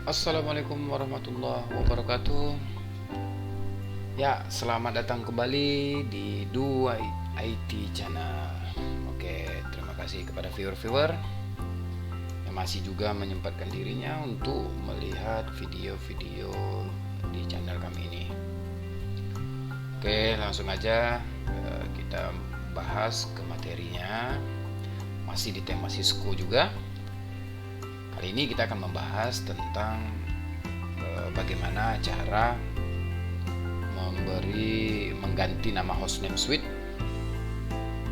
Assalamualaikum warahmatullahi wabarakatuh. Ya, selamat datang kembali di Dua IT Channel. Oke, terima kasih kepada viewer-viewer yang masih juga menyempatkan dirinya untuk melihat video-video di channel kami ini. Oke, langsung aja kita bahas ke materinya. Masih di tema Cisco juga. Kali ini kita akan membahas tentang bagaimana cara mengganti nama hostname suite,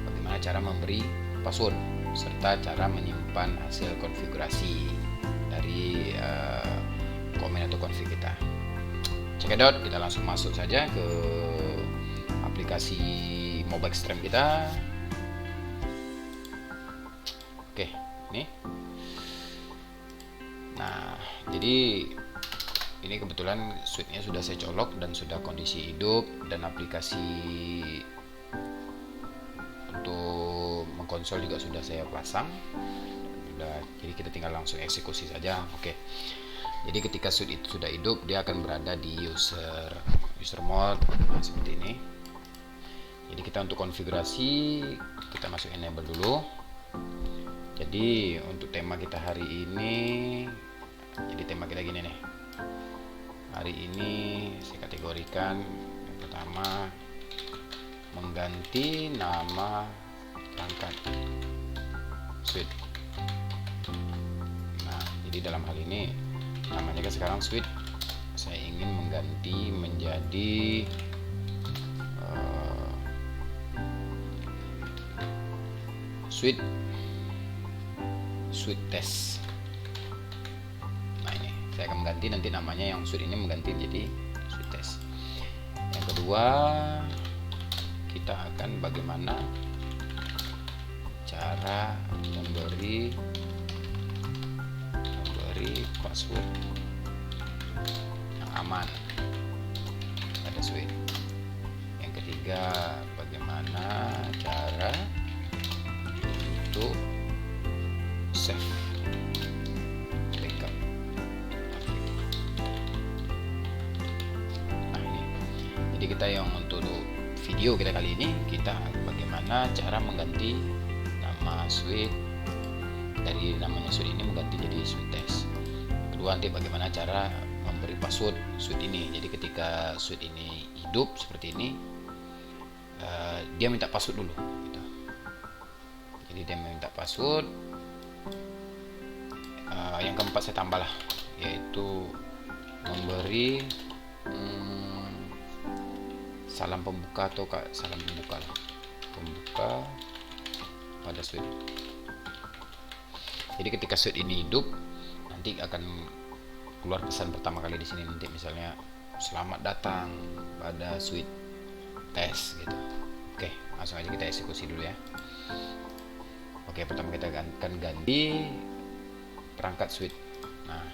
bagaimana cara memberi password, serta cara menyimpan hasil konfigurasi dari komen atau config kita. Cekidot, kita langsung masuk saja ke aplikasi Mobaxtreme kita. Oke, ini. Nah, jadi ini kebetulan suite-nya sudah saya colok dan sudah kondisi hidup, dan aplikasi untuk mengkonsol juga sudah saya pasang. Jadi kita tinggal langsung eksekusi saja. Oke. Jadi ketika suite itu sudah hidup, dia akan berada di user mode. Nah, seperti ini. Jadi kita untuk konfigurasi, kita masuk enable dulu. Jadi untuk tema kita hari ini, jadi tema kita gini nih. Hari ini saya kategorikan yang pertama, mengganti nama perangkat suite. Nah, jadi dalam hal ini namanya kan sekarang suite, saya ingin mengganti menjadi suite test. Nah, ini saya akan mengganti nanti namanya, yang suite ini mengganti jadi suite test. Yang kedua, kita akan bagaimana cara memberi password yang aman pada suite. Yang ketiga, bagaimana cara untuk save backup. Nah, ini jadi kita yang untuk video kita kali ini, kita bagaimana cara mengganti nama suite dari namanya suite ini mengganti jadi suite test. Kedua, nanti bagaimana cara memberi password suite ini. Jadi ketika suite ini hidup seperti ini, dia minta password dulu gitu. Jadi dia minta password. Yang keempat saya tambah lah, yaitu memberi salam pembuka atau salam pembuka pada suite. Jadi ketika suite ini hidup, nanti akan keluar pesan pertama kali di sini, nanti misalnya selamat datang pada suite test gitu. Oke, langsung aja kita eksekusi dulu ya. Oke, pertama kita akan ganti perangkat suite. Nah,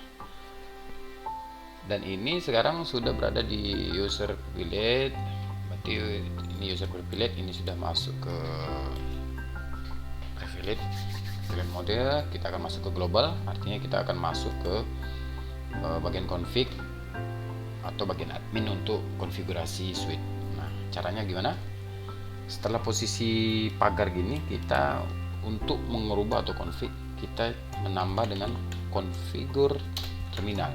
dan ini sekarang sudah berada di user privilege. Berarti ini user privilege, ini sudah masuk ke privilege mode. Kita akan masuk ke global, artinya kita akan masuk ke bagian config atau bagian admin untuk konfigurasi suite. Nah, caranya gimana? Setelah posisi pagar gini, kita untuk mengubah atau config, kita menambah dengan configure terminal.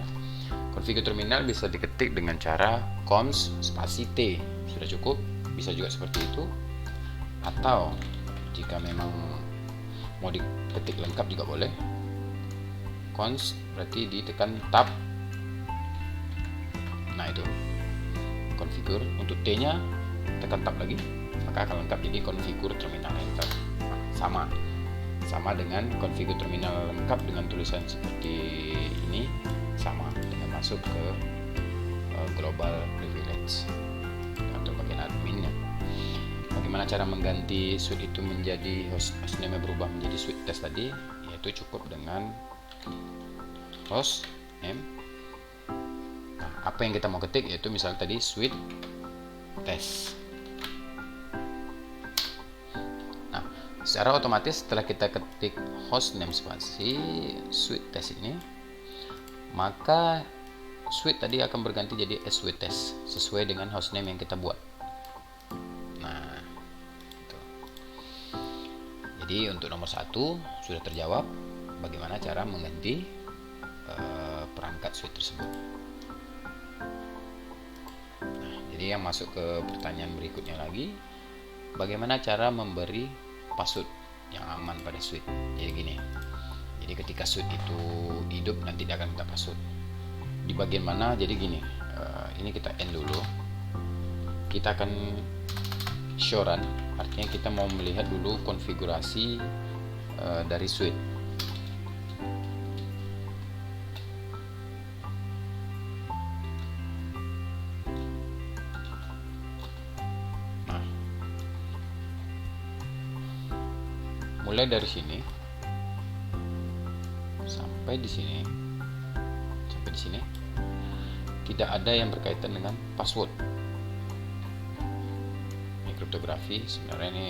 Configure terminal bisa diketik dengan cara cons spasi T, sudah cukup. Bisa juga seperti itu, atau jika memang mau diketik lengkap juga boleh, cons berarti ditekan tab. Nah, itu configure. Untuk T nya tekan tab lagi, maka akan lengkap jadi configure terminal. Enter. Sama dengan configure terminal lengkap dengan tulisan seperti ini, sama dengan masuk ke global privilege atau bagian adminnya. Bagaimana cara mengganti suite itu menjadi hostname berubah menjadi suite test tadi, yaitu cukup dengan hostname. Nah, apa yang kita mau ketik, yaitu misalnya tadi suite test. Nah, secara otomatis setelah kita ketik hostname spasi suite test ini, maka suite tadi akan berganti jadi swtest sesuai dengan hostname yang kita buat. Nah, gitu. Jadi untuk nomor 1 sudah terjawab bagaimana cara mengganti perangkat suite tersebut. Nah, jadi yang masuk ke pertanyaan berikutnya lagi, bagaimana cara memberi password yang aman pada suite. Jadi gini, jadi ketika suite itu hidup nanti dia akan minta password. Di bagian mana? Jadi gini, ini kita end dulu. Kita akan show run, artinya kita mau melihat dulu konfigurasi dari suite. Nah, mulai dari sini sampai di sini, tidak ada yang berkaitan dengan password. Ini kriptografi sebenarnya ini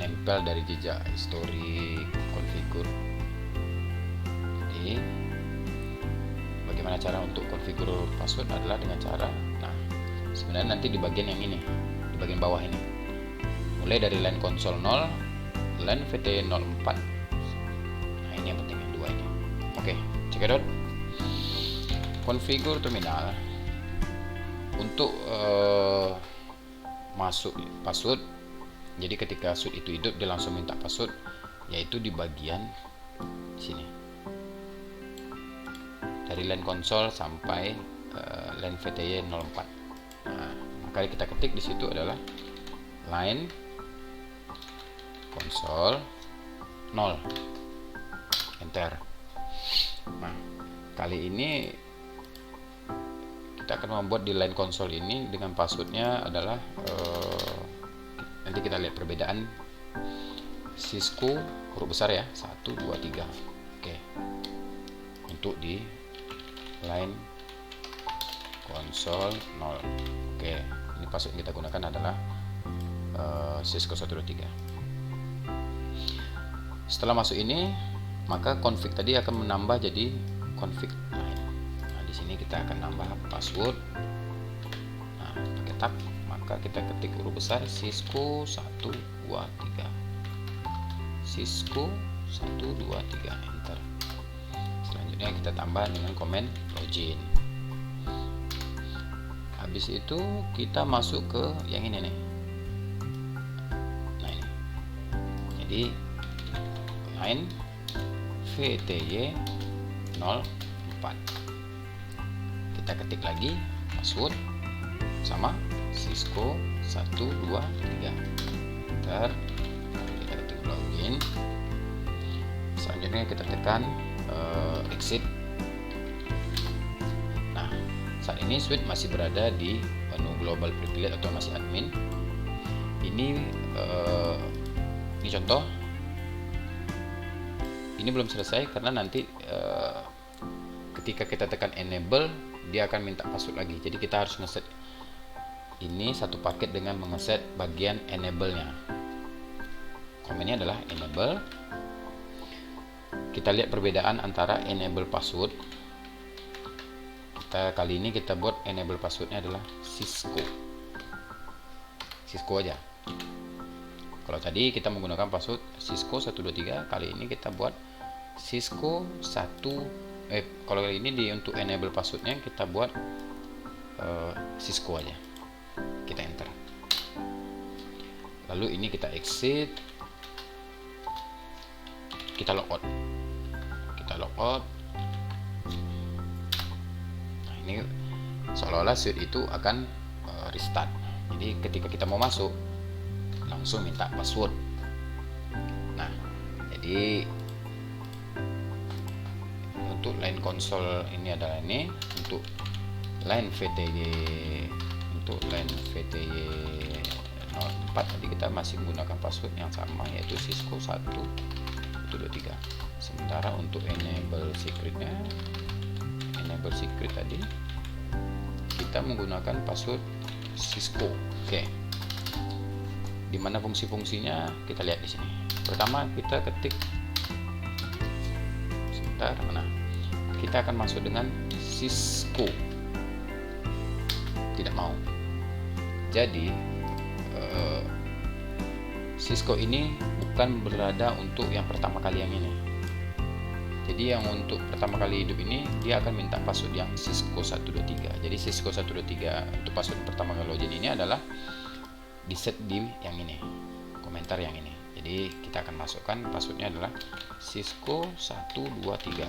nempel dari jejak histori konfigur. Jadi bagaimana cara untuk konfigur password adalah dengan cara, nah sebenarnya nanti di bagian yang ini, di bagian bawah ini, mulai dari line console 0, line VT 04. Nah ini yang penting, yang dua ini. Oke, cekidot. Konfigur terminal untuk masuk password. Jadi ketika suite itu hidup dia langsung minta password, yaitu di bagian sini, dari line console sampai line VTY 04. Nah, maka kita ketik di situ adalah line console 0, enter. Nah, kali ini kita akan membuat di line console ini dengan passwordnya adalah nanti kita lihat perbedaan. Cisco huruf besar ya, 1 2 3. Oke, untuk di line console 0. Oke, ini password yang kita gunakan adalah Cisco 1 2 3. Setelah masuk ini, maka config tadi akan menambah jadi config line. Di sini kita akan nambah password. Nah, pakai tab, maka kita ketik huruf besar Cisco 1 2 3. Cisco 1 2 3, enter. Selanjutnya kita tambah dengan komen login. Habis itu kita masuk ke yang ini nih. Nah ini. Jadi line VTY 04. Kita ketik lagi password sama Cisco 1 2 3. Enter. Kita ketik login. Selanjutnya kita tekan exit. Nah, saat ini suite masih berada di menu global privilege atau masih admin. Ini contoh. Ini belum selesai karena nanti ketika kita tekan enable, dia akan minta password lagi. Jadi kita harus ngeset ini satu paket dengan mengeset bagian enable-nya. Komennya adalah enable. Kita lihat perbedaan antara enable password. Kali ini kita buat enable passwordnya adalah Cisco aja. Kalau tadi kita menggunakan password Cisco 123, kali ini kita buat Cisco 1. Kalau kali ini untuk enable passwordnya kita buat Cisco aja. Kita enter. Lalu ini kita exit. Kita logout. Nah, ini seolah-olah suite itu akan restart. Jadi ketika kita mau masuk langsung minta password. Nah, jadi untuk line console ini adalah ini, untuk line VTY 04 tadi kita masih menggunakan password yang sama, yaitu Cisco 1 2 3. Sementara untuk enable secret tadi kita menggunakan password Cisco. Oke. Dimana fungsi-fungsinya kita lihat di sini. Pertama kita ketik kita akan masuk dengan Cisco. Tidak mau. Jadi Cisco ini bukan berada untuk yang pertama kali yang ini. Jadi yang untuk pertama kali hidup ini dia akan minta password yang Cisco 123. Jadi Cisco 123 untuk password pertama kali login ini adalah di set di yang ini, komentar yang ini. Jadi kita akan masukkan passwordnya adalah Cisco 123.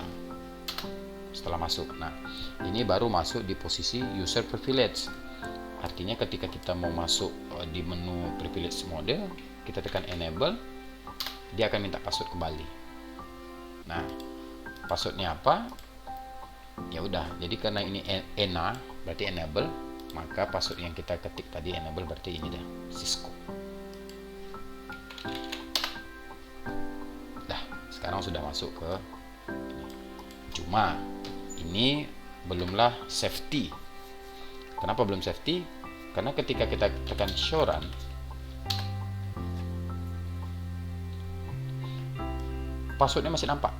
Setelah masuk, nah ini baru masuk di posisi user privilege. Artinya ketika kita mau masuk di menu privilege mode, kita tekan enable, dia akan minta password kembali. Nah, passwordnya apa? Ya udah, jadi karena ini ENA berarti enable, maka password yang kita ketik tadi enable berarti ini dah, Cisco. Dah, sekarang sudah masuk ke ini. Cuma ini belumlah safety. Kenapa belum safety? Karena ketika kita tekan show run, passwordnya masih nampak.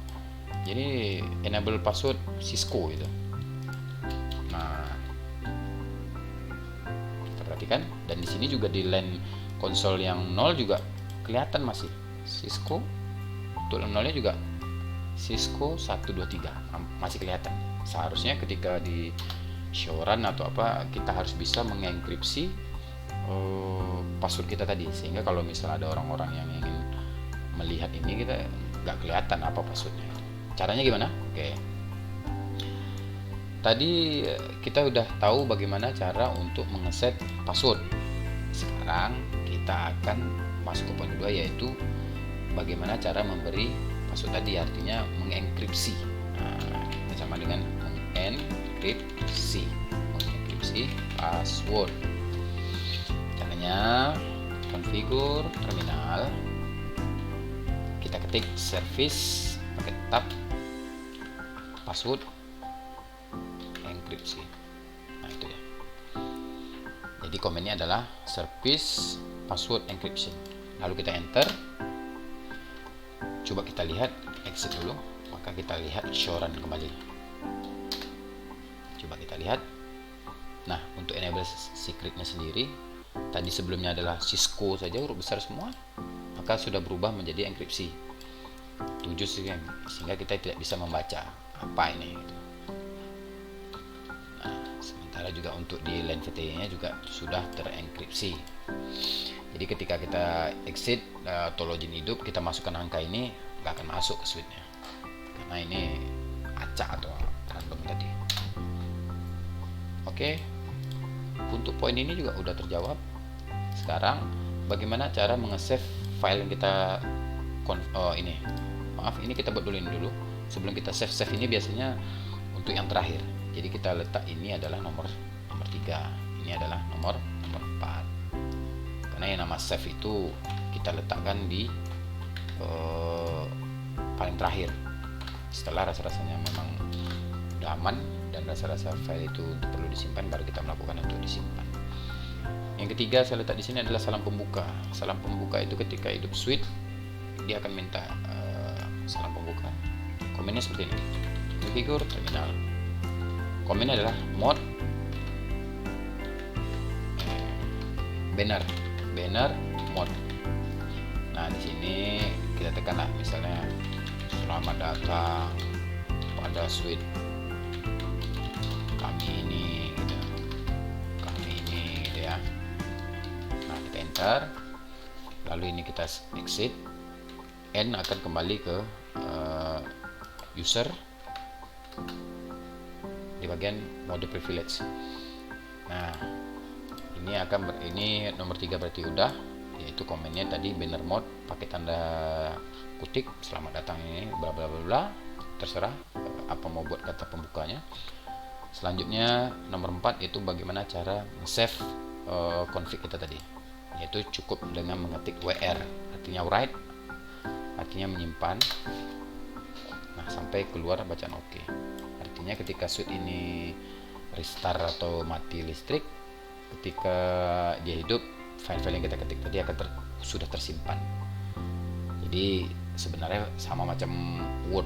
Jadi enable password Cisco itu. Nah, kita perhatikan, dan di sini juga di line konsol yang 0 juga kelihatan masih Cisco. Untuk nolnya juga Cisco 123 masih kelihatan. Seharusnya ketika di show run atau apa, kita harus bisa mengenkripsi password kita tadi, sehingga kalau misalnya ada orang-orang yang ingin melihat ini, kita nggak kelihatan apa passwordnya. Caranya gimana? Oke, tadi kita udah tahu bagaimana cara untuk mengeset password. Sekarang kita akan masuk ke poin kedua, yaitu bagaimana cara memberi password tadi, artinya mengenkripsi. Nah, sama dengan mengenkripsi password. Caranya configure terminal, kita ketik service pakai tab password enkripsi. Nah, itu ya. Jadi komennya adalah service password encryption. Lalu kita enter. Coba kita lihat, exit dulu, maka kita lihat show run kembali. Coba kita lihat. Nah, untuk enable secretnya sendiri, tadi sebelumnya adalah Cisco saja huruf besar semua, maka sudah berubah menjadi enkripsi 7, sehingga kita tidak bisa membaca apa ini. Nah, sementara juga untuk di line VTE nya juga sudah terenkripsi. Jadi ketika kita exit atau login hidup, kita masukkan angka ini, nggak akan masuk ke suite-nya, karena ini acak atau random tadi. Oke, untuk poin ini juga udah terjawab. Sekarang bagaimana cara mengesave file yang kita ini kita buat dulu sebelum kita save ini biasanya untuk yang terakhir. Jadi kita letak ini adalah nomor 3, ini adalah nomor 4, karena yang nama save itu kita letakkan di paling terakhir, setelah rasa-rasanya memang udah aman dan rasa-rasa file itu perlu disimpan, baru kita melakukan untuk disimpan. Yang ketiga saya letak di sini adalah salam pembuka. Salam pembuka itu ketika hidup suite dia akan minta salam pembuka. Komennya seperti ini. Configure terminal. Komennya adalah mode banner mode. Nah, di sini kita tekanlah misalnya selamat datang pada suite kami ini gitu. Ya. Nah, kita enter. Lalu ini kita exit. N akan kembali ke user di bagian mode privilege. Nah, ini nomor 3 berarti udah, yaitu komennya tadi banner mode pakai tanda kutip selamat datang ini bla bla bla, terserah apa mau buat kata pembukanya. Selanjutnya nomor 4 itu bagaimana cara save config kita tadi, yaitu cukup dengan mengetik WR, artinya write, artinya menyimpan. Nah, sampai keluar bacaan oke. Artinya ketika suite ini restart atau mati listrik, ketika dia hidup, file-file yang kita ketik tadi akan sudah tersimpan. Jadi sebenarnya sama macam Word.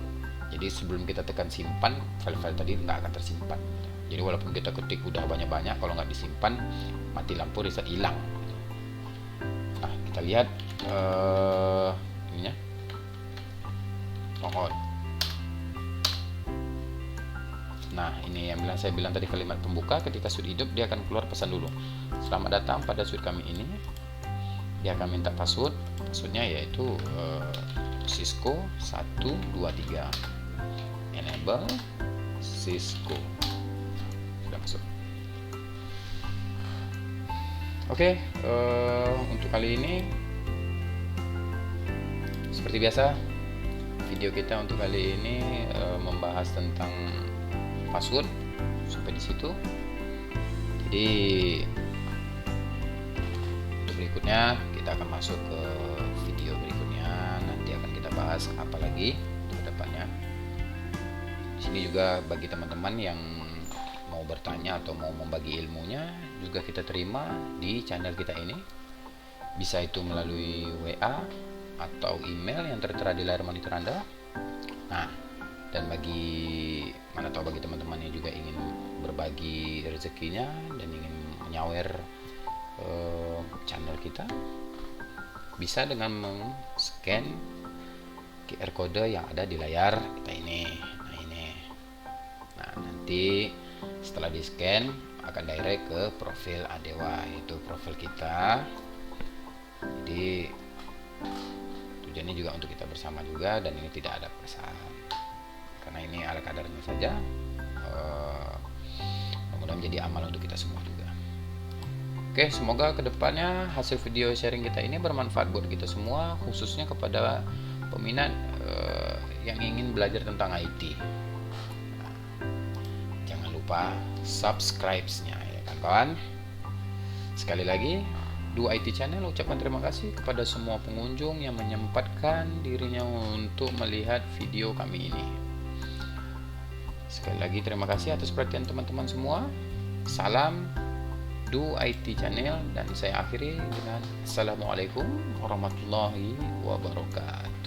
Jadi sebelum kita tekan simpan, file-file tadi nggak akan tersimpan. Jadi walaupun kita ketik udah banyak-banyak, kalau nggak disimpan, mati lampu, reset, hilang. Nah, kita lihat ininya, on. Nah, ini yang saya bilang tadi, kalimat pembuka. Ketika suite hidup, dia akan keluar pesan dulu. Selamat datang pada suite kami ini. Dia akan minta password. Passwordnya yaitu Cisco 123. Enable Cisco. Sudah masuk. Oke, untuk kali ini seperti biasa, video kita untuk kali ini membahas tentang password sampai di situ. Jadi untuk berikutnya kita akan masuk ke video berikutnya. Nanti akan kita bahas apa lagi untuk kedepannya. Di sini juga bagi teman-teman yang mau bertanya atau mau membagi ilmunya, juga kita terima di channel kita ini. Bisa itu melalui WA atau email yang tertera di layar monitor Anda. Nah, dan bagi teman-teman yang juga ingin berbagi rezekinya dan ingin menyawer channel kita, bisa dengan men-scan QR code yang ada di layar kita ini. Nah, ini. Nah, nanti setelah di-scan akan direct ke profil Adewa, yaitu profil kita. Jadi tujuannya juga untuk kita bersama juga, dan ini tidak ada paksaan. Karena ini ala kadarnya saja, mudah-mudahan menjadi amal untuk kita semua juga. Oke, semoga kedepannya hasil video sharing kita ini bermanfaat buat kita semua, khususnya kepada peminat yang ingin belajar tentang IT. Nah, jangan lupa subscribe-nya ya kan kawan. Sekali lagi, Do IT Channel ucapkan terima kasih kepada semua pengunjung yang menyempatkan dirinya untuk melihat video kami ini. Sekali lagi terima kasih atas perhatian teman-teman semua. Salam Do IT Channel, dan saya akhiri dengan Assalamualaikum warahmatullahi wabarakatuh.